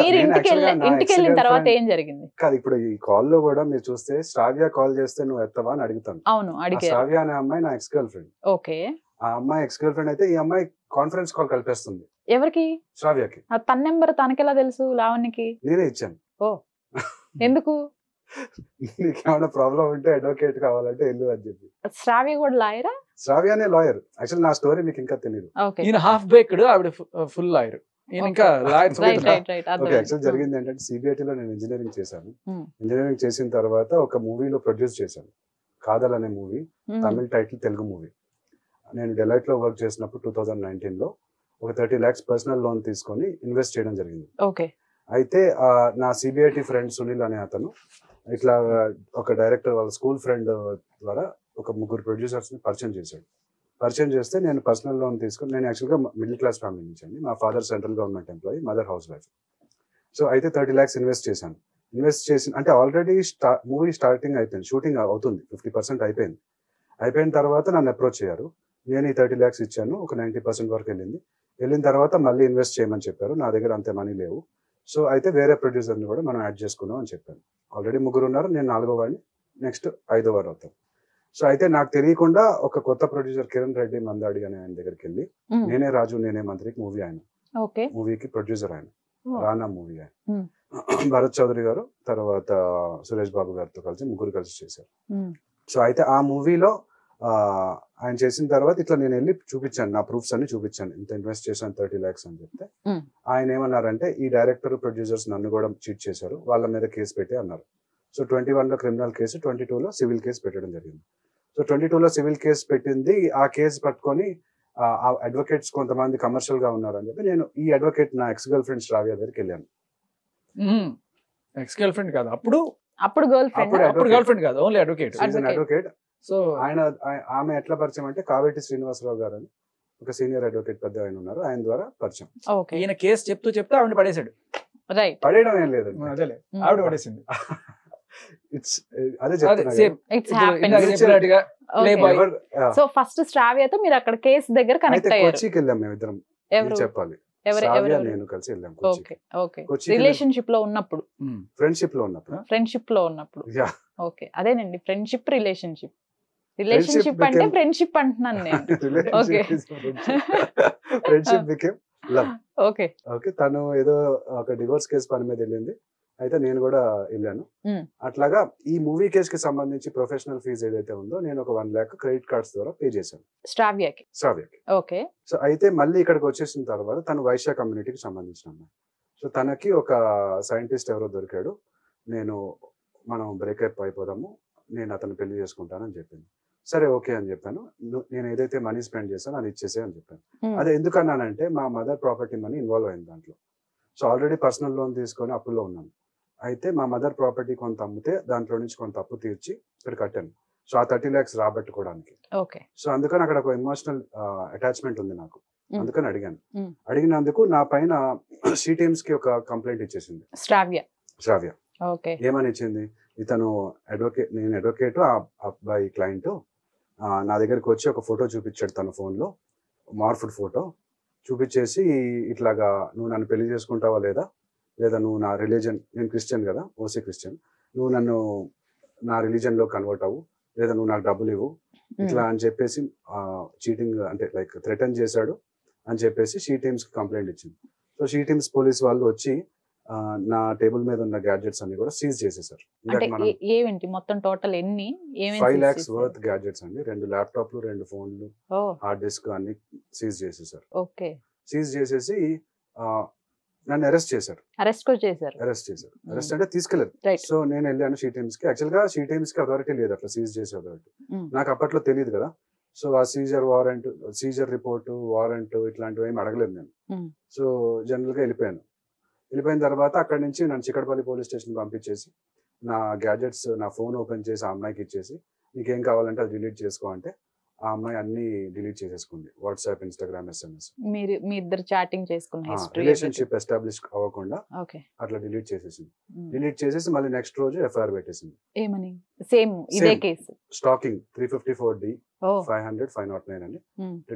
మీరు ఇంటికి వెళ్ళిన తర్వాత girlfriend ఏం జరిగింది? కాదు, ఇప్పుడు ఈ కాల్ లో కూడా మీరు చూస్తే శ్రావ్య కాల్ చేస్తే నువ్వు ఎత్తవా అని అడుగుతాను. అవును, అడిగారు. శ్రావ్య అనే అమ్మాయి నా ఎక్స్ గర్ల్ ఫ్రెండ్. ఓకే. ఆ అమ్మాయి ఎక్స్ గర్ల్ ఫ్రెండ్ అయితే ఈ అమ్మాయి కాన్ఫరెన్స్ కాల్ కలిపేస్తుంది ఎవరికి? శ్రావ్యకి. తన నెంబర్ తనకెలా తెలుసు లావణ్యకి? నేనే ఇచ్చాను. ఓ, ఎందుకు? నీకేమైనా ప్రాబ్లం ఉంటే అడ్వకేట్ కావాలంటే వెళ్ళు అని చెప్పి. శ్రావ్య కూడా లాయరా? శ్రావ్య అనే లాయర్. యాక్చువల్ నా స్టోరీ మీకు ఇంకా తెలియదు. ఈయన హాఫ్ బేక్డ్, ఆవిడ ఫుల్ లాయర్. ఇంకా యాక్చువల్ జరిగింది ఏంటంటే సిబిఐటీలో నేను ఇంజనీరింగ్ చేశాను. ఇంజనీరింగ్ చేసిన తర్వాత ఒక మూవీలో ప్రొడ్యూస్ చేశాను, కాదల్ అనే మూవీ, తమిళ టైటిల్, తెలుగు మూవీ. నేను డెలైట్ లో వర్క్ చేసినప్పుడు 2019 లో ఒక 30 lakhs పర్సనల్ లోన్ తీసుకొని ఇన్వెస్ట్ చేయడం జరిగింది. అయితే నా సిబిఐటి ఫ్రెండ్ సునీల్ అనే అతను ఇట్లా ఒక డైరెక్టర్ వాళ్ళ స్కూల్ ఫ్రెండ్ ద్వారా ఒక 3 ప్రొడ్యూసర్స్ ని పరిచయం చేశాడు. పరిచయం చేస్తే నేను పర్సనల్ లోన్ తీసుకుని, నేను యాక్చువల్గా మిడిల్ క్లాస్ ఫ్యామిలీ నుంచి అండి. మా father central government employee, mother house wife. So అయితే 30 lakhs ఇన్వెస్ట్ చేశాను. ఇన్వెస్ట్ చేసి అంటే ఆల్రెడీ మూవీ స్టార్టింగ్ అయిపోయింది, షూటింగ్ అవుతుంది, 50% అయిపోయింది. అయిపోయిన తర్వాత నన్ను అప్రోచ్ అయ్యారు. నేను ఈ 30 lakhs ఇచ్చాను, ఒక 90% వరకు వెళ్ళింది. వెళ్ళిన తర్వాత మళ్ళీ ఇన్వెస్ట్ చేయమని చెప్పారు. నా దగ్గర అంతే మనీ లేవు. సో అయితే వేరే ప్రొడ్యూసర్ని కూడా మనం యాడ్ చేసుకుందాం అని చెప్పాను. ఆల్రెడీ 3 ఉన్నారు, నేను 4వ వాడిని, నెక్స్ట్ 5వ వాడు అవుతాను. సో అయితే నాకు తెలియకుండా ఒక కొత్త ప్రొడ్యూసర్ కిరణ్ రెడ్డి మందాడి అనే ఆయన దగ్గరికి వెళ్ళి, నేనే రాజు నేనే మంత్రికి మూవీ ఆయన, మూవీకి ప్రొడ్యూసర్ ఆయన, రానా మూవీ ఆయన, భరత్ చౌదరి గారు, తర్వాత సురేష్ బాబు గారితో కలిసి 3 కలిసి చేశారు. సో అయితే ఆ మూవీలో ఆయన చేసిన తర్వాత ఇట్లా నేను వెళ్ళి చూపించాను, నా ప్రూఫ్స్ అన్ని చూపించాను, ఇంత ఇన్వెస్ట్ చేశాను 30 lakhs అని చెప్తే ఆయన ఏమన్నారంటే, ఈ డైరెక్టర్ ప్రొడ్యూసర్స్ నన్ను కూడా చీట్ చేశారు, వాళ్ళ మీద కేసు పెట్టి అన్నారు. సో 21 లో క్రిమినల్ కేసు, 22 లో సివిల్ కేసు పెట్టడం జరిగింది. సో 22 లో సివిల్ కేసు పెట్టింది. ఆ కేసు పట్టుకొని ఆ అడ్వకేట్స్ కొంతమంది కమర్షియల్ గా ఉన్నారు అని చెప్పి నేను ఈ అడ్వకేట్ నా ఎక్స్ గర్ల్ ఫ్రెండ్ శ్రావ్య దగ్గరికి వెళ్ళాను. ఎక్స్ గర్ల్ ఫ్రెండ్ కాదు, అప్పుడు గర్ల్ ఫ్రెండ్ కాదు, ఓన్లీ అడ్వకేట్. సో ఆమె ఎట్లా పరిచయం అంటే, కావేటి శ్రీనివాసరావు గారు అని ఒక సీనియర్ అడ్వకేట్ పెద్ద ఆయన ఉన్నారు, ఆయన ద్వారా పరిచయం. ఈయన కేసు చెప్తూ ఆవిడ పడేశాడు. పడేయడం ఏం లేదు, ఆవిడ పడేసింది. అదే సో ఫస్ట్ శ్రావ్యతో మీరు అక్కడ కేసు దగ్గర కనెక్ట్ అయ్యారు. కొచ్చికి వెళ్ళాం మేమిద్దరం, చెప్పాలి, నేను కలిసి వెళ్ళాం. రిలేషన్షిప్ లో ఉన్నప్పుడు, ఫ్రెండ్షిప్ లో ఉన్నప్పుడు. ఓకే, అదేనండి ఫ్రెండ్షిప్, రిలేషన్షిప్ అంటే ఫ్రెండ్షిప్ అంటున్నాను నేను. Friendship became love. ఓకే. తను ఏదో ఒక డివోర్స్ కేసు పని మీద వెళ్ళింది, అయితే నేను కూడా వెళ్ళాను. అట్లాగా ఈ మూవీ కేసు కి సంబంధించి ప్రొఫెషనల్ ఫీజు ఏదైతే ఉందో నేను ఒక 1 lakh క్రెడిట్ కార్డ్స్ ద్వారా పే చేశాను శ్రావ్యకి. ఓకే. సో అయితే మళ్ళీ ఇక్కడికి వచ్చేసిన తర్వాత తను వైశ్య కమ్యూనిటీకి సంబంధించిన అమ్మాయి. సో తనకి ఒక సైంటిస్ట్ ఎవరో దొరికాడు, మనం బ్రేకప్ అయిపోదాము, నేను అతను పెళ్లి చేసుకుంటానని చెప్పింది. సరే ఓకే అని చెప్పాను. నేను ఏదైతే మనీ స్పెండ్ చేశానో అది ఇచ్చేసే అని చెప్పాను. అదే ఎందుకన్నానంటే, మా మదర్ ప్రాపర్టీ మనీ ఇన్వాల్వ్ అయింది దాంట్లో. సో ఆల్రెడీ పర్సనల్ లోన్ తీసుకొని అప్పుల్లో ఉన్నాను. అయితే మా మదర్ ప్రాపర్టీ కొంత అమ్మితే దాంట్లో నుంచి కొంత అప్పు తీర్చి ఇక్కడ కట్టాను. సో ఆ 30 lakhs రాబట్టుకోవడానికి. సో అందుకని అక్కడ ఒక ఎమోషనల్ అటాచ్మెంట్ ఉంది నాకు, అందుకని అడిగాను. అడిగినందుకు నా పైన షీ టీమ్స్ కి ఒక కంప్లైంట్ ఇచ్చేసింది శ్రావ్య. ఏమని ఇచ్చింది, ఇతను అడ్వకేట్, నేను అడ్వకేట్, ఆ అబ్బాయి క్లయింట్, నా దగ్గరికి వచ్చి ఒక ఫోటో చూపించాడు తన ఫోన్లో, మార్ఫుడ్ ఫోటో చూపించేసి, ఇట్లాగా నువ్వు నన్ను పెళ్లి చేసుకుంటావా లేదా నువ్వు నా రిలీజన్, నేను క్రిస్టియన్ కదా, ఓసీ క్రిస్టియన్, నువ్వు నన్ను నా రిలీజన్ లో కన్వర్ట్ అవ్వు, లేదా నువ్వు నాకు డబ్బులు ఇవ్వు, ఇట్లా అని చెప్పేసి చీటింగ్ అంటే లైక్ థ్రెటన్ చేశాడు అని చెప్పేసి షీ టీమ్స్ కి కంప్లైంట్ ఇచ్చింది. సో షీ టీమ్స్ పోలీస్ వాళ్ళు వచ్చి నా టేబుల్ మీద ఉన్న గ్యాడ్జెట్స్ అన్ని కూడా సీజ్ చేసేసారు. 5 lakhs వర్త్ గ్యాడ్జెట్స్ అండి, 2 ల్యాప్టాప్లు, 2 ఫోన్లు, హార్డ్ డిస్క్ అన్ని సీజ్ చేసేసారు. సీజ్ చేసేసి నన్ను అరెస్ట్ చేశారు. అరెస్ట్ అంటే తీసుకెళ్లారు. సో నేను వెళ్ళాను షీ టీమ్స్ కి. యాక్చువల్ గా షీ టీమ్స్ కి అథారిటీ లేదు అట్లా సీజ్ చేసే అథారిటీ. నాకు అప్పట్లో తెలియదు కదా. సో ఆ సీజర్ రిపోర్ట్, వారెంట్ ఇట్లాంటివి ఏమి అడగలేదు నేను. సో జనరల్ గా వెళ్ళిపోయిన తర్వాత అక్కడి నుంచి నన్ను చిక్కడపల్లి పోలీస్ స్టేషన్ పంపించేసి, నా గ్యాడ్జెట్స్, నా ఫోన్ ఓపెన్ చేసి ఆ అమ్మాయికి ఇచ్చేసి, నీకేం కావాలంటే అది డిలీట్ చేసుకో అంటే ఆ అమ్మాయి అన్ని డిలీట్ చేసేసుకుంది, వాట్సాప్, ఇన్స్టాగ్రామ్, SMS. మీ ఇద్దరు చాటింగ్ చేసుకున్న హిస్టరీ రిలేషన్షిప్ ఎస్టాబ్లిష్ అవ్వకుండా ఓకే అట్లా డిలీట్ చేసేసింది. డిలీట్ చేసేసి మళ్ళీ నెక్స్ట్ రోజు FIR పెట్టేసింది. ఏమని? సేమ్ ఇదే కేసు స్టాకింగ్ 354D ఓ 500 509 అని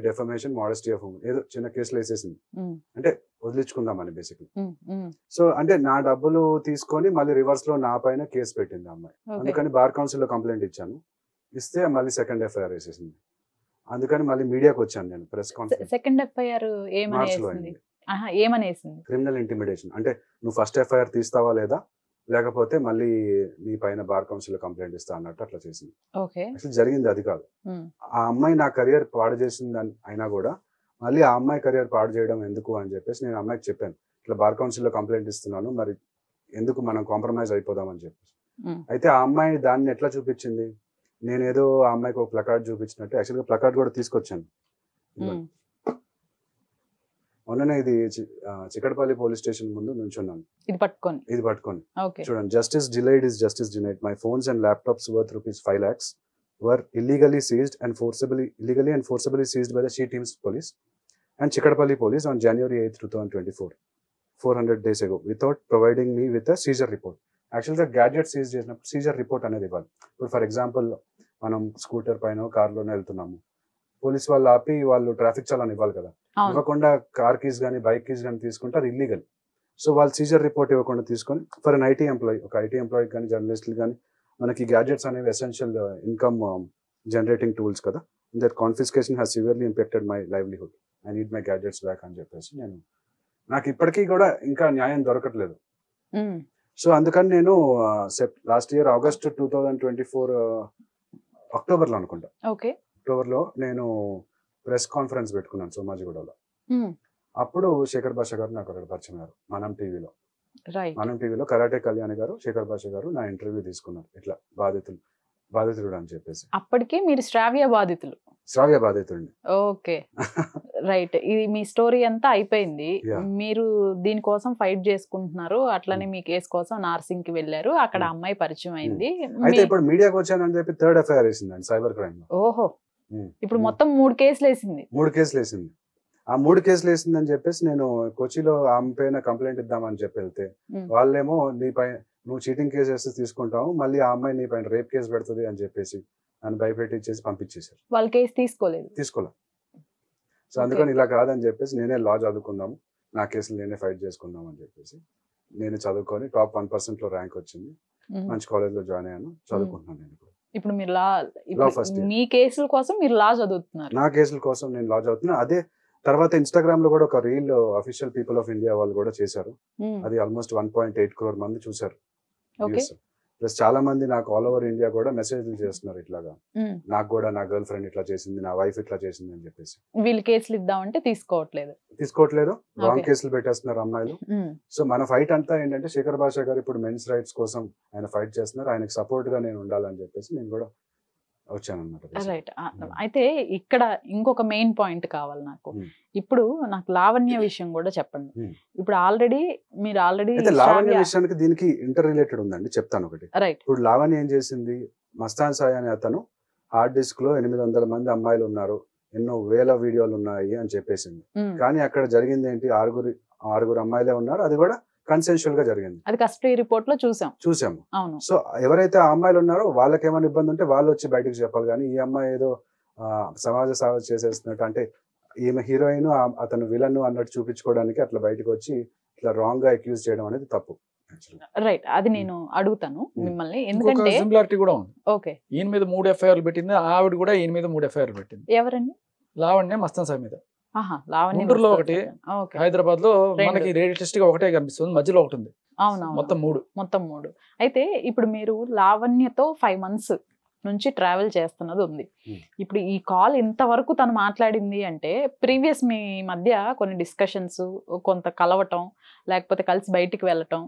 డెఫమేషన్, మోడెస్టీ ఆఫ్ ఉమెన్ ఏదో చిన్న కేసులు వేసేసింది. అంటే వదిలించుకుందామని బేసిక్లీ. సో అంటే నా డబ్బులు తీసుకొని మళ్ళీ రివర్స్ లో నా పైన కేసు పెట్టింది అమ్మాయి. అందుకని బార్ కౌన్సిల్ లో కంప్లైంట్ ఇచ్చాను. ఇస్తే మళ్ళీ సెకండ్ FIR వేసేసింది. అందుకని మళ్ళీ మీడియాకి వచ్చాను నేను, ప్రెస్ కాన్ఫరెన్స్. సెకండ్ FIR ఏమనేసింది? క్రిమినల్ ఇంటిమిడేషన్, అంటే నువ్వు ఫస్ట్ FIR తీస్తావా లేదా, లేకపోతే మళ్ళీ నీ పైన బార్ కౌన్సిల్ లో కంప్లైంట్ ఇస్తా అన్నట్టు అట్లా చేసింది. అసలు జరిగింది అది కాదు. ఆ అమ్మాయి నా కెరియర్ పాడు చేసింది అయినా కూడా మళ్ళీ ఆ అమ్మాయి కెరియర్ పాడు చేయడం ఎందుకు అని చెప్పేసి నేను అమ్మాయికి చెప్పాను, ఇట్లా బార్ కౌన్సిల్ లో కంప్లైంట్ ఇస్తున్నాను, మరి ఎందుకు మనం కాంప్రమైజ్ అయిపోదాం అని చెప్పేసి. అయితే ఆ అమ్మాయి దాన్ని ఎట్లా చూపించింది, నేనేదో ఆ అమ్మాయికి ఒక ప్లకార్డ్ చూపించినట్టు. యాక్చువల్గా ప్లకార్డ్ కూడా తీసుకొచ్చాను. మొన్ననే ఇది చిక్కడపల్లి పోలీస్ స్టేషన్ ముందు నుంచున్నాను, ఇది పట్టుకొని చూడండి. Justice delayed is justice denied. My phones and laptops worth ₹5 lakhs were illegally seized and forcibly seized by the She Teams police and Chikkadapalli police on January 8th, 2024, 400 days ago, without providing me with a seizure report. యాక్చువల్గా gadget seize చేసినప్పుడు Caesar report అనేది ఇవ్వాలి. ఇప్పుడు for example మనం scooter పైన కార్లోనే వెళ్తున్నాము, police వాళ్ళు ఆపి వాళ్ళు ట్రాఫిక్ చలాన్ ఇవ్వాలి కదా, ఇవ్వకుండా కార్ కీస్ కానీ బైక్ కీస్ కానీ తీసుకుంటే అది ఇల్లీగల్. సో వాళ్ళు సీజర్ రిపోర్ట్ ఇవ్వకుండా తీసుకొని ఫర్ అన్ IT ఎంప్లాయీ, ఒక IT ఎంప్లాయీ కానీ జర్నలిస్టులు కానీ మనకి గ్యాడ్జెట్స్ అనేవి ఎసెన్షియల్ ఇన్కమ్ జనరేటింగ్ టూల్స్ కదా, that confiscation has severely impacted my livelihood, I need my gadgets back అని చెప్పేసి నాకు ఇప్పటికీ కూడా ఇంకా న్యాయం దొరకట్లేదు. సో అందుకని నేను లాస్ట్ ఇయర్ ఆగస్ట్ 2024 అక్టోబర్లో అనుకుంటా, అక్టోబర్లో నేను ప్రెస్ కాన్ఫరెన్స్ పెట్టుకున్నాను సోమాజిగూడలో. అప్పుడు శేఖర్ భాష గారు నాకు అక్కడ పరిచయం అయ్యారు. మనం టీవీలో కరాటే కళ్యాణి గారు, శేఖర్ భాష గారు నా ఇంటర్వ్యూ తీసుకున్నారు, ఇట్లా బాధితుడు అని చెప్పేసి. అప్పటికే మీరు శ్రావ్య బాధితుడు. Okay right. ఇది మీ స్టోరీ అంతా అయిపోయింది. మీరు దీనికోసం ఫైట్ చేసుకుంటున్నారు, అట్లనే మీ కేసు కోసం నార్సింగ్ కి వెళ్ళారు, అక్కడ అమ్మాయి పరిచయం అయింది. అయితే ఇప్పుడు మీడియాకి వచ్చానని చెప్పి థర్డ్ FIR వేసింది సైబర్ క్రైమ్ లో. ఓహో, ఇప్పుడు మొత్తం 3 కేసులు వేసింది. 3 కేసులు వేసింది. ఆ 3 కేసులు వేసిందని చెప్పేసి నేను కొచ్చిలో ఆమె పైన కంప్లైంట్ ఇద్దామని చెప్పి వెళ్తే వాళ్ళేమో నువ్వు చీటింగ్ కేసు వేస్తే తీసుకుంటావు, మళ్ళీ ఆ అమ్మాయి నీ పైన రేప్ కేసు పెడుతుంది అని చెప్పేసి నన్ను భయపెట్టించేసి పంపించేశారు. వాళ్ళ కేసు తీసుకోలే. సో అందుకని ఇలా కాదని చెప్పేసి నేనే లా చదువుకుందాము, నా కేసులు నేనే ఫైట్ చేసుకుందాం అని చెప్పేసి నేను చదువుకొని టాప్ 1% లో ర్యాంక్ వచ్చింది, మంచి కాలేజ్ లో జాయిన్ అయ్యాను, చదువుకుంటున్నాను. నేను ఇప్పుడు మీరు మీ కేసుల కోసం మీరు లా చదువుతున్నారు? నా కేసుల కోసం నేను లా చదువుతున్నా. అదే తర్వాత ఇన్స్టాగ్రామ్ లో కూడా ఒక reel official people of India వాళ్ళు కూడా చేశారు, అది ఆల్మోస్ట్ 1.8 crore మంది చూసారు. ప్లస్ చాలా మంది నాకు ఆల్ ఓవర్ ఇండియా కూడా మెసేజ్లు చేస్తున్నారు, ఇట్లాగా నాకు కూడా నా గర్ల్ ఫ్రెండ్ ఇట్లా చేసింది, నా వైఫ్ ఇట్లా చేసింది అని చెప్పేసి. వీళ్ళు కేసులు ఇద్దామంటే తీసుకోవట్లేదు, రాంగ్ కేసులు పెట్టేస్తున్నారు అమ్మాయిలు. సో మన ఫైట్ అంతా ఏంటంటే శేఖర్ భాష గారు ఇప్పుడు మెన్స్ రైట్స్ కోసం ఆయన ఫైట్ చేస్తున్నారు, ఆయనకు సపోర్ట్ గా నేను ఉండాలని చెప్పేసి నేను కూడా వచ్చానన్నమాట. రైట్. అయితే ఇక్కడ ఇంకొక మెయిన్ పాయింట్ కావాలి నాకు. ఇప్పుడు నాకు లావణ్య విషయం కూడా చెప్పండి. ఇప్పుడు మీరు ఆల్రెడీ లావణ్య విషయానికి దీనికి ఇంటర్ రిలేటెడ్ ఉందండి, చెప్తాను ఒకటి. ఇప్పుడు లావణ్య ఏం చేసింది, మస్తాన్ సాయి అనే అతను హార్డ్ డిస్క్ లో 800 మంది అమ్మాయిలు ఉన్నారు, ఎన్నో వేల వీడియోలు ఉన్నాయి అని చెప్పేసింది. కానీ అక్కడ జరిగింది ఏంటి, ఆరుగురు అమ్మాయిలే ఉన్నారు, అది కూడా కన్సెన్షువల్ గా జరిగింది. అది కస్టడీ రిపోర్ట్ లో చూసాము. సో ఎవరైతే ఆ అమ్మాయిలు ఉన్నారో వాళ్ళకి ఏమైనా ఇబ్బంది ఉంటే వాళ్ళు వచ్చి బయటకు చెప్పాలి, కానీ ఈ అమ్మాయి ఏదో సమాజ సేవ చేసేస్తున్నట్టు, అంటే ఈమె హీరోయిన్ అతను విలన్ అన్నట్టు చూపించుకోవడానికి అట్లా బయటకు వచ్చి ఇట్లా రాంగ్ గా అక్యూజ్ చేయడం అనేది తప్పు. రైట్, అది నేను అడుగుతాను మిమ్మల్ని, ఎందుకంటే సిమిలారిటీ కూడా ఉంది. ఓకే, ఈయన మీద 3 FIRలు పెట్టింది, ఆవిడ కూడా ఈయన మీద 3 FIRలు పెట్టింది. ఎవరండి? లావణ్య మస్తాన్ సాయి మీద. గుంటూరులో ఒకటి, హైదరాబాద్ లో మనకి లేటెస్ట్ గా ఒకటే కనిపిస్తుంది, మధ్యలో ఒకటి ఉంది. మొత్తం మూడు. అయితే ఇప్పుడు మీరు లావణ్యతో 5 months నుంచి ట్రావెల్ చేస్తున్నది ఉంది. ఇప్పుడు ఈ కాల్ ఇంతవరకు తను మాట్లాడింది అంటే ప్రీవియస్ మీ మధ్య కొన్ని డిస్కషన్స్, కొంత కలవటం, లేకపోతే కలిసి బయటికి వెళ్ళటం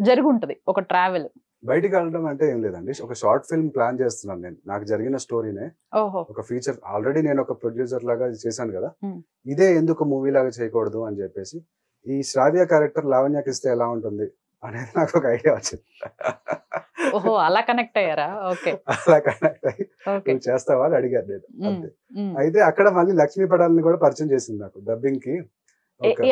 జరుగుంటది, ఒక ట్రావెల్. బయటికి వెళ్ళడం అంటే ఏం లేదండి, ఒక షార్ట్ ఫిల్మ్ ప్లాన్ చేస్తున్నాను నేను, నాకు జరిగిన స్టోరీనే ఒక ఫీచర్. ఆల్రెడీ నేను ఒక ప్రొడ్యూసర్ లాగా చేశాను కదా, ఇదే ఎందుకు మూవీ లాగా చేయకూడదు అని చెప్పేసి ఈ శ్రావ్య క్యారెక్టర్ లావణ్యకి ఇస్తే ఎలా ఉంటుంది అనేది నాకు ఒక ఐడియా వచ్చింది. ఓహో అలా కనెక్ట్ అయ్యారా? ఓకే అలా కనెక్ట్ అయ్యి ఓకే నువ్వు చేస్తావా అని అడిగారు నేను అంతే. అయితే అక్కడ మళ్ళీ లక్ష్మీ పడాలని కూడా పరిచయం చేసింది నాకు డబ్బింగ్ కి.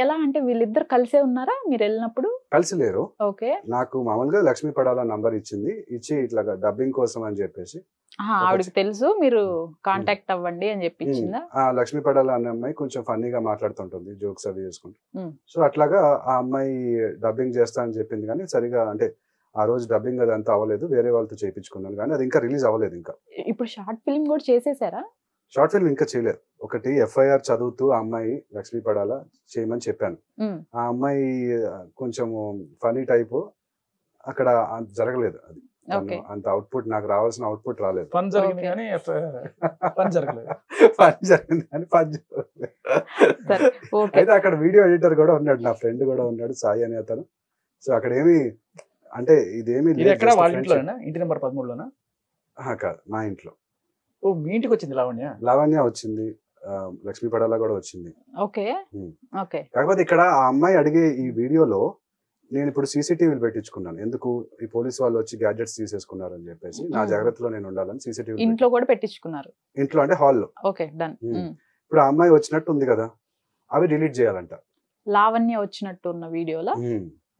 ఎలా అంటే వీళ్ళిద్దరు కలిసే ఉన్నారా మీరు వెళ్ళినప్పుడు? కలిసి లేరు. ఓకే నాకు మామూలుగా లక్ష్మీ పడాల నంబర్ ఇచ్చింది, ఇచ్చి ఇట్లా డబ్బింగ్ కోసం అని చెప్పేసి ఆవిడకి తెలుసు మీరు కాంటాక్ట్ అవ్వండి అని చెప్పించిందా? ఆ లక్ష్మీ పడాల అనే అమ్మాయి కొంచెం ఫన్నీగా మాట్లాడుతుంటుంది, జోక్స్ అవి చేసుకుంటూ. సో అట్లాగా ఆ అమ్మాయి డబ్బింగ్ చేస్తా అని చెప్పింది, కానీ సరిగా అంటే ఆ రోజు డబ్బింగ్ అది అంతా అవ్వలేదు, వేరే వాళ్ళతో చేయించుకున్నాను, కానీ అది ఇంకా రిలీజ్ అవ్వలేదు. ఇంకా ఇప్పుడు షార్ట్ ఫిల్మ్ కూడా చేసేసారా? షార్ట్ ఫిల్మ్ ఇంకా చేయలేదు. ఒకటి ఎఫ్ఐఆర్ చదువుతూ ఆ అమ్మాయి లక్ష్మీ పడాల చేయమని చెప్పాను. ఆ అమ్మాయి కొంచెం ఫనీ టైప్, అక్కడ జరగలేదు అది. అంత అవుట్పుట్ నాకు రావాల్సిన అవుట్పుట్ రాలేదు. పని జరిగింది కానీ పని జరగలేదు. పని జరిగింది కానీ పని జరగలేదు. అయితే అక్కడ వీడియో ఎడిటర్ కూడా ఉన్నాడు, నా ఫ్రెండ్ కూడా ఉన్నాడు, సాయి అనే అతను. సో అక్కడ ఏమి అంటే ఇదేమి ఎక్కడ వాళ్ళ ఇంట్లోనా? ఇంటి నెంబర్ 13లోనా? కాదు, మా ఇంట్లో. ఓ మీ ఇంటికి వచ్చింది లావణ్య? లావణ్య వచ్చింది, లక్ష్మీ పడాల కూడా వచ్చింది. Okay okay. కాకపోతే ఇక్కడ ఆ అమ్మాయి అడిగే ఈ వీడియోలో నేను ఇప్పుడు సీసీటీవీలు పెట్టించుకున్నాను. ఎందుకు ఈ పోలీస్ వాళ్ళు వచ్చి గ్యాడ్జెట్స్ తీసేసుకున్నారు అని చెప్పేసి నా జాగ్రత్తలో నేను ఉండాలని సీసీటీవీ ఇంట్లో కూడా పెట్టించుకున్నారు. ఇంట్లో అంటే హాల్లో. Okay done. ఇప్పుడు ఆ అమ్మాయి వచ్చినట్టు ఉంది కదా, అవి డిలీట్ చేయాలంట. లావణ్య వచ్చినట్టు ఉన్న వీడియోలో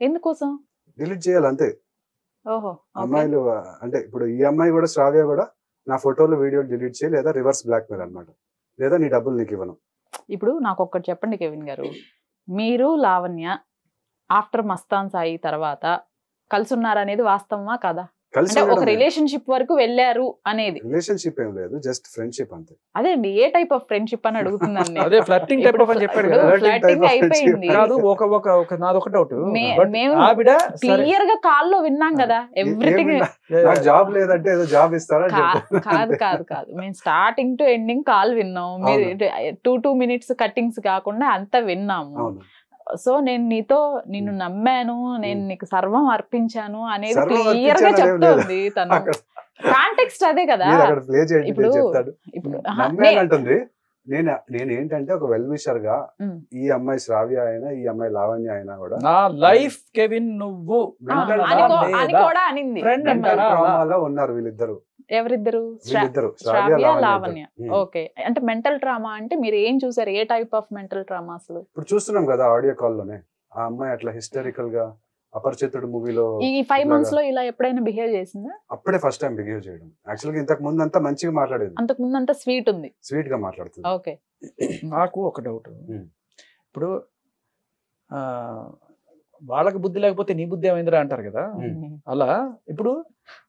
ఎందుకోసం డిలీట్ చేయాలి అంతే. ఓహో అమ్మాయిలు అంటే ఇప్పుడు ఈ అమ్మాయి కూడా శ్రావ్య కూడా నా ఫోటోలు వీడియోలు డిలీట్ చేయి, లేదా రివర్స్ బ్లాక్ మెయిల్ అనమాట, లేదా నీ డబ్బులు నీకు ఇవ్వను. ఇప్పుడు నాకు ఒక్కటి చెప్పండి కెవిన్ గారు, మీరు లావణ్య ఆఫ్టర్ మస్తాన్ సాయి తర్వాత కలిసి ఉన్నారనేది వాస్తవమా కదా? అంటే ఒక రిలేషన్షిప్ వరకు వెళ్ళారు అనేది. రిలేషన్షిప్ ఏం లేదు, జస్ట్ ఫ్రెండ్షిప్ అంతే. అదే అండి, ఏ టైప్ ఆఫ్ ఫ్రెండ్షిప్ అని అడుగుతున్నాను. అదే ఫ్లర్టింగ్ టైప్ ఆఫ్ అని చెప్పాడు కదా. ఫ్లర్టింగ్ అయిపోయింది కాదు, ఒక నాదొక డౌట్. మేము క్లియర్ గా కాల్ లో విన్నాం కదా ఎవ్రీథింగ్. జాబ్ లేదంటే ఏదో జాబ్ ఇస్తారా? కాదు కాదు కాదు, మేము స్టార్టింగ్ టు ఎండింగ్ కాల్ విన్నాం. మీరు 2 minutes కట్టింగ్స్ కాకుండా అంతా విన్నాము. సో నేను నిన్ను నమ్మాను, నేను నీకు సర్వం అర్పించాను అనేది క్లియర్ గా చెప్తోంది తను. కాంటెక్స్ట్ అదే కదా. ఇప్పుడు నేను ఏంటంటే ఒక వెల్ విషర్ గా ఈ అమ్మాయి శ్రావ్య అయినా ఈ అమ్మాయి లావణ్య అయినా కూడా నా లైఫ్ కెవిన్ నువ్వు అని కూడా అనింది. ఉన్నారు వీళ్ళిద్దరు. ఎవరిద్దరు? శ్రావ్య లావణ్య. ఓకే, అంటే మెంటల్ ట్రామా అంటే మీరు ఏం చూసారు? ఏ టైప్ ఆఫ్ మెంటల్ ట్రామా అసలు? ఇప్పుడు చూస్తున్నాం కదా ఆడియో కాల్ లోనే ఆ అమ్మాయి అట్లా హిస్టరికల్ గా అపరిచితుడు మూవీలో ఈ 5 months లో ఇలా ఎప్పుడైనా బిహేవ్ చేసిందా? అప్పుడే ఫస్ట్ టైం బిహేవ్ చేయడం. యాక్చువల్ గా ఇంతకు ముందు అంతా మంచిగా మాట్లాడేది, అంతకు ముందు అంతా స్వీట్ ఉంది, స్వీట్ గా మాట్లాడుతుంది. ఓకే. నాకు ఒక డౌట్, ఇప్పుడు వాళ్ళకి బుద్ధి లేకపోతే నీ బుద్ధి ఏమైందిరా అంటారు కదా, అలా ఇప్పుడు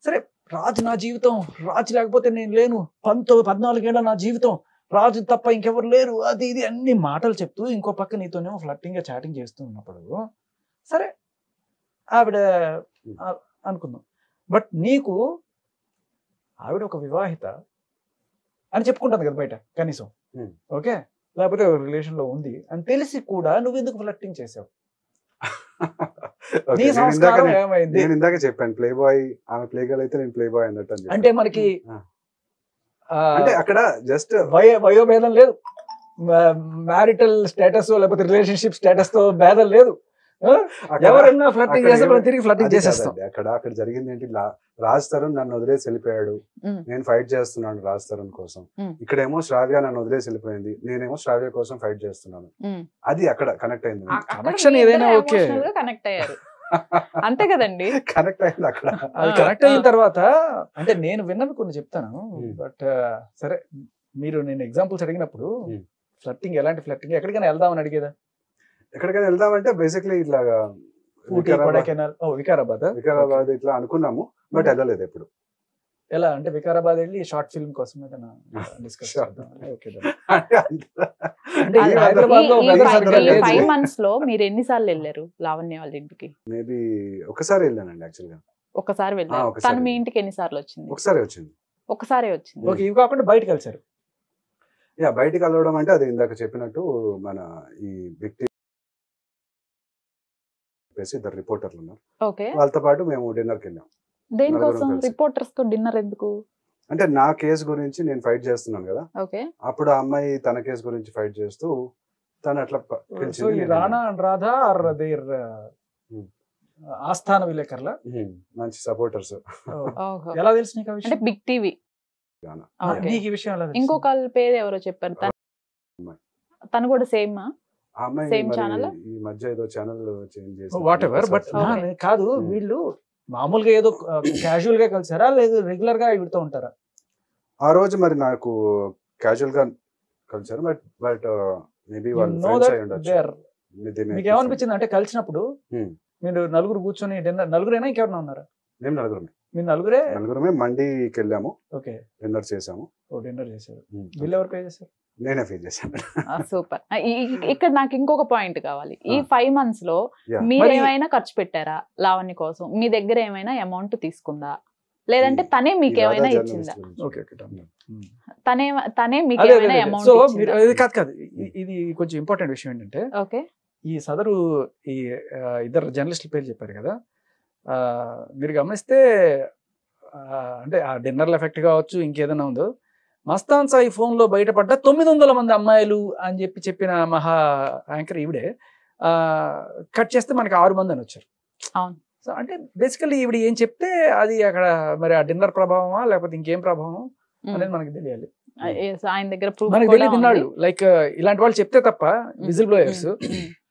సరే రాజు నా జీవితం, రాజు లేకపోతే నేను లేను, 14 ఏళ్ళ నా జీవితం, రాజు తప్ప ఇంకెవరు లేరు, అది ఇది అన్ని మాటలు చెప్తూ ఇంకో పక్క నీతోనేమో ఫ్లర్టింగ్ గా చాటింగ్ చేస్తున్నప్పుడు సరే ఆవిడ అనుకుందాం, బట్ నీకు ఆవిడ ఒక వివాహిత అని చెప్పుకుంటుంది కదా బయట కనీసం, ఓకే, లేకపోతే రిలేషన్ లో ఉంది అని తెలిసి కూడా నువ్వు ఎందుకు ఫ్లర్టింగ్ చేసావు? నేను ఇందాక చెప్పాను ప్లే బాయ్, ఆమె ప్లే గర్ల్ అయితే నేను ప్లే బాయ్ అన్నట్టు. అంటే మనకి అంటే అక్కడ జస్ట్ వయోభేదం లేదు, మ్యారిటల్ స్టేటస్ లేకపోతే రిలేషన్షిప్ స్టేటస్ తో భేదం లేదు, ఎవరైనా ఫ్లర్టింగ్ చేస్తే తిరిగి ఫ్లర్టింగ్ చేసేస్తాం. అక్కడ జరిగింది ఏంటి, రాజ్ తరుణ్ నన్ను వదిలేసి వెళ్ళిపోయాడు, నేను ఫైట్ చేస్తున్నాను రాజ్ తరుణ్ కోసం. ఇక్కడేమో శ్రావ్య నన్ను వదిలేసి వెళ్ళిపోయింది, నేనేమో శ్రావ్య కోసం ఫైట్ చేస్తున్నాను. అది అక్కడ కనెక్ట్ అయింది. కనెక్షన్ ఏదైనా ఓకే, కనెక్ట్ అయ్యారు అంతే కదండి. కనెక్ట్ అయింది అక్కడ. అది కనెక్ట్ అయిన తర్వాత అంటే నేను విన్నవి కొన్ని చెప్తాను, బట్ సరే మీరు నేను ఎగ్జాంపుల్స్ అడిగినప్పుడు ఫ్లర్టింగ్ ఎలాంటి ఫ్లర్టింగ్, ఎక్కడికైనా వెళ్దామని అడిగేదా? ఎక్కడికైనా వెళ్దామంటే బేసిక్లీ ఇట్లాగా వికారాబాద్ ఇట్లా అనుకున్నాము, బట్ వెళ్ళలేదు ఎప్పుడు. ఎలా అంటే వికారాబాద్ వెళ్ళి షార్ట్ ఫిల్మ్ కోసం డిస్కస్ చేద్దాం. 5 months లో మీరు ఎన్నిసార్లు వెళ్ళారు లావణ్య వాళ్ళ ఇంటికి? మేబీ ఒకసారి వెళ్ళానండి యాక్చువల్ గా. ఒకసారి వెళ్ళారు. తను మీ ఇంటికి ఎన్నిసార్లు వచ్చింది? ఒకసారి వచ్చింది. ఒకసారి వచ్చింది. ఓకే, ఇవి కాకుండా బయటకు కలిసారు. బయటికి వెళ్ళడం అంటే అది ఇందాక చెప్పినట్టు మన ఈ వ్యక్తి ఇద్దరు రిపోర్టర్లు ఉన్నారు, వాళ్ళతో పాటు మేము డిన్నర్కి వెళ్ళాం. దేనికోసం రిపోర్టర్స్ తో డిన్నర్ ఎందుకు? అంటే నా కేసు గురించి నేను ఫైట్ చేస్తున్నాను కదా, అప్పుడు ఆ అమ్మాయి తన కేసు గురించి ఫైట్ చేస్తూ తను అట్లా Rana and Radha are there ఆస్థాన విలేకరుల మంచి సపోర్టర్స్. ఓహో. ఎలా తెలుసు నీకు ఆ అంటే విషయం? Big TV. నీకు ఈ విషయం ఎలా తెలుసు? ఇంకొక పేరు ఎవరో చెప్పారు, తను కూడా సేమ్ ఆ అమ్మాయి Same మరి channel? ఈ మధ్య ఏదో ఛానల్ చేంజ్ చేసి వాట్ ఎవర్, బట్ Okay. కాదు, వీళ్ళు మామూలుగా ఏదో క్యాజువల్ గా కలిసారా లేదు రెగ్యులర్ గా వీడితో ఉంటారా? ఆ రోజు మరి నాకు క్యాజువల్ గా కలిసారు, బట్ మేబీ వాళ్ళు నో ఫ్రెండ్స్ దట్ అయి ఉండొచ్చు. They are. మీకు ఏమనిపించింది అంటే కలిసినప్పుడు మీరు నలుగురు కూర్చొని డిన్నర్, నలుగురైనా ఇంకెవరైనా ఉన్నారా? మేము నలుగురమే. మీరు నలుగురే? నలుగురమే మండీకి వెళ్ళాము, ఓకే, డిన్నర్ చేసాము. డిన్నర్ చేశారు. బిల్ ఎవరు పే చేశారు? నేనే ఫీల్ చేశాను. సూపర్. ఇక్కడ నాకు ఇంకొక పాయింట్ కావాలి. ఈ 5 months లో Yeah. మీరు మరి- ఏమైనా ఖర్చు పెట్టారా లావణ్య కోసం? మీ దగ్గర ఏమైనా అమౌంట్ తీసుకుందా, లేదంటే తనే మీకు ఈ ఏమైనా రాధా ఇచ్చిందా? జర్నలిస్ట్ ఓకే ఓకే గురించి. తనే మీకు అదే ఏమైనా సో అమౌంట్ మీరు ఇచ్చిందా? ఇది కాదు ఇది కొంచెం ఇంపార్టెంట్ విషయం ఏంటంటే ఓకే. ఈ సదరు ఈ ఇద్దరు జర్నలిస్టుల పేరు చెప్పారు కదా, మీరు గమనిస్తే అంటే ఆ డిన్నర్ల ఎఫెక్ట్ కావచ్చు, ఇంకేదైనా ఉందో, మస్తాన్ సాయి ఫోన్ లో బయటపడ్డ 900 మంది అమ్మాయిలు అని చెప్పిన మహా యాంకర్ ఈవిడే కట్ చేస్తే మనకి 6 మంది అని వచ్చారు. అవును. సో అంటే బేసికల్లీ ఈవిడ ఏం చెప్తే అది అక్కడ మరి ఆ డిన్నర్ ప్రభావమా లేకపోతే ఇంకేం ప్రభావం అనేది మనకి తెలియాలి. Yes, ఆయన దగ్గర proof మనకి కూడా తెలియదు ఉంది. ఇన్నాళ్ళు లైక్ ఇలాంటి వాళ్ళు చెప్తే తప్ప విజిల్ బ్లోయర్స్